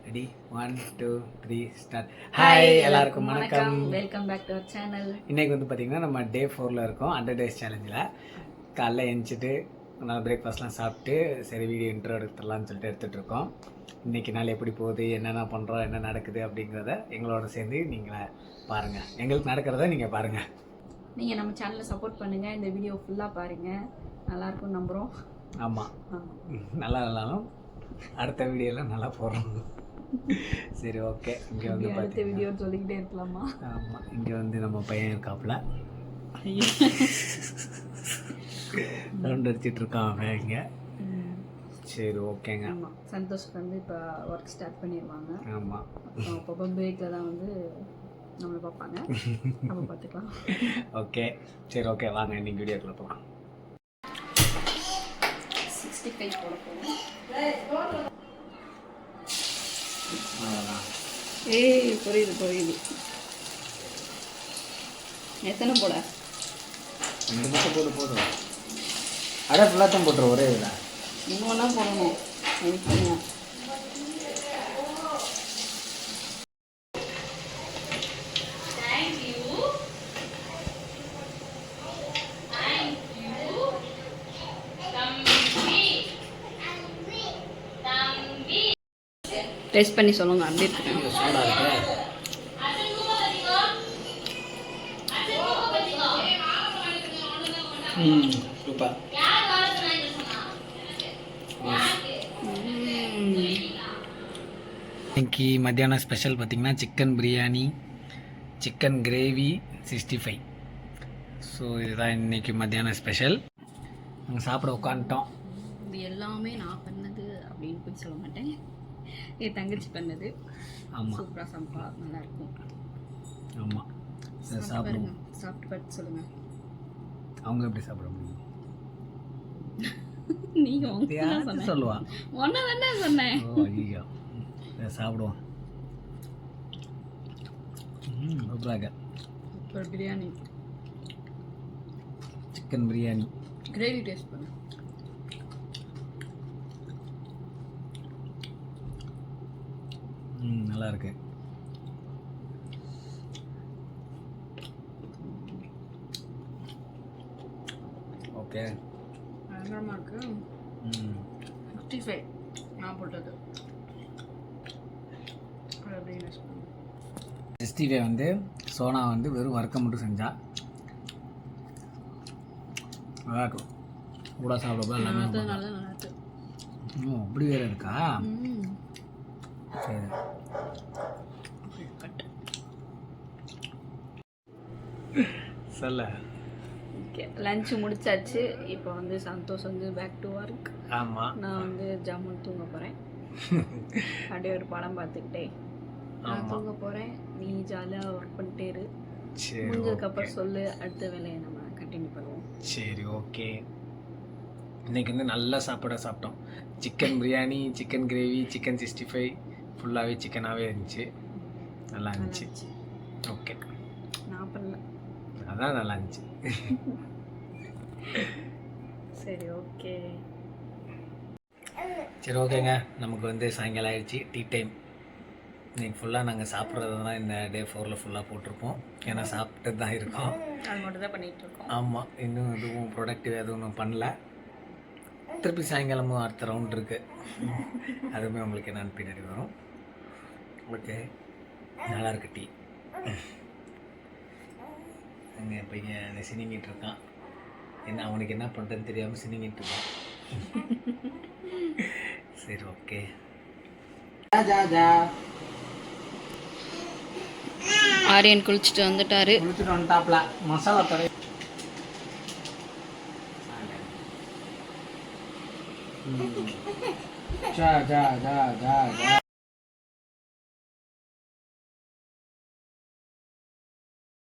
Ready 1 2 3 start. Hi எல்லாருக்கும் வணக்கம், welcome back to our channel. இன்றைக்கி வந்து பார்த்திங்கன்னா நம்ம டே 4ல் இருக்கோம். 100 days சேலஞ்சில். காலைல எழுந்திரிச்சிட்டு நல்லா பிரேக்ஃபாஸ்ட்லாம் சாப்பிட்டு சரி வீடியோ இன்ட்ரோ எடுத்துடலான்னு சொல்லிட்டு எடுத்துகிட்டு இருக்கோம். இன்றைக்கி நாள் எப்படி போகுது, என்னென்ன பண்ணுறோம், என்ன நடக்குது அப்படிங்கிறத எங்களோட சேர்ந்து நீங்கள் பாருங்கள். எங்களுக்கு நடக்கிறத நீங்கள் பாருங்கள். நீங்கள் நம்ம சேனலை சப்போர்ட் பண்ணுங்கள். இந்த வீடியோ ஃபுல்லாக பாருங்கள், நல்லாயிருக்கும் நம்புகிறோம். ஆமாம், நல்லா இல்லைனாலும் அடுத்த வீடியோலாம் நல்லா போடுறோம். சரி, ஓகே. இங்கே வந்து அடுத்த வீடியோ சொல்லிக்கிட்டே இருக்கலாமா? ஆமாம், இங்கே வந்து நம்ம பையன் இருக்காப்புல ரவுண்ட் அடிச்சிட்டு இருக்கான் அவன் இங்கே. சரி, ஓகேங்க. ஆமாம், சந்தோஷ்க்கு வந்து இப்போ ஒர்க் ஸ்டார்ட் பண்ணிடுவாங்க. ஆமாம், அப்போ பிரேக்கில் தான் வந்து நம்மளை பார்ப்பாங்க, நம்ம பார்த்துக்கலாம். ஓகே, சரி, ஓகே, வாங்க இன்னைக்கு வீடியோக்குள்ள போகலாம். 65 போட போகிறோம். ஏய், புரியுது. எத்தனை போட? 2 மட்டும் போதும். அட ஃபுல்லாக போட்டுரும் ஒரே இதில். இன்னொன்னா போடணும். எனக்கு டேஸ்ட் பண்ணி சொல்லுங்க, அப்படி இருக்கு. சூடாக இருக்கு. சூப்பர். இன்னைக்கு மத்தியானம் ஸ்பெஷல் பார்த்திங்கன்னா chicken biryani, chicken gravy 65. So இதுதான் இன்றைக்கி மத்தியானம் ஸ்பெஷல். நாங்கள் சாப்பிட உட்காந்துட்டோம். இது எல்லாமே நான் பண்ணது அப்படின்னு போய் சொல்ல மாட்டேன், என் தங்கச்சி பண்ணது. ஆமாம், சூப்பராக சம்பா நல்லாயிருக்கும். ஆமாம், சாப்பிடுவோம். சாப்பிட்டு பார்த்து சொல்லுங்கள். அவங்க எப்படி சாப்பிட முடியும்? நீங்கள் சொல்லுவான். ஒன்றா தானே சொன்னேன். ஓ ஐயோ, சாப்பிடுவோம். சூப்பராக super biryani, chicken biryani. Gravy taste பண்ணு. நல்லா இருக்கு. ஓகே, பயங்கரமாக இருக்கு. 65 நான் போட்டது. 65 வந்து சோனா வந்து வெறும் வறுக்க மட்டும் செஞ்சா நல்லா இருக்கும். கூட சாப்பிட எல்லாமே நல்லா இருக்கு. அப்படி வேறு இருக்கா? சரி, சொல்ல. ஓகே, லஞ்சு முடிச்சாச்சு. இப்போ வந்து சந்தோஷ் வந்து பேக் டு ஒர்க். ஆமாம், நான் வந்து ஜம்முன்னு தூங்க போகிறேன். அப்படியே ஒரு படம் பார்த்துக்கிட்டே நான் தூங்க போகிறேன். நீ ஜாலியாக ஒர்க் பண்ணிட்டே இரு. முடிஞ்சதுக்கப்புறம் சொல்லு, அடுத்த வேலையை நம்ம கண்டினியூ பண்ணுவோம். சரி, ஓகே. இன்றைக்கி வந்து நல்லா சாப்பிட்டோம். Chicken biryani, chicken gravy, chicken 65 ஃபுல்லாகவே சிக்கனாகவே இருந்துச்சு. நல்லா இருந்துச்சு. ஓகே, நான் பண்ணல, அதான் நல்லா இருந்துச்சு. சரி, ஓகே. சரி, ஓகேங்க. நமக்கு வந்து சாயங்காலம் ஆயிடுச்சு, டீ டைம். இன்றைக்கி ஃபுல்லாக நாங்கள் சாப்பிட்றது தான் இந்த டே 4ல் ஃபுல்லாக போட்டிருப்போம். ஏன்னா சாப்பிட்டு தான் இருக்கோம். அது மட்டும் தான் பண்ணிகிட்ருக்கோம். ஆமாம், இன்னும் எதுவும் ப்ரொடக்டிவ் எதுவும் பண்ணல. திருப்பி சாயங்காலமும் அடுத்த ரவுண்ட் இருக்குது. அதுவுமே உங்களுக்கு என்னென்னு பின்னாடி வரும். ஓகே, நல்லா இருக்கு டீ. அங்கே பையன் சினிங்கிட்டு இருக்கான். என்ன அவனுக்கு என்ன பண்ணுறதுன்னு தெரியாமல் சினிங்கிட்டு இருக்கான். சரி, ஓகே. ஆரியன் குளிச்சுட்டு வந்துட்டாரு. குளிச்சுட்டு வந்துட்டாப்ல. மசாலா தடவை ஜா ஜா ஜா ஜா ஜா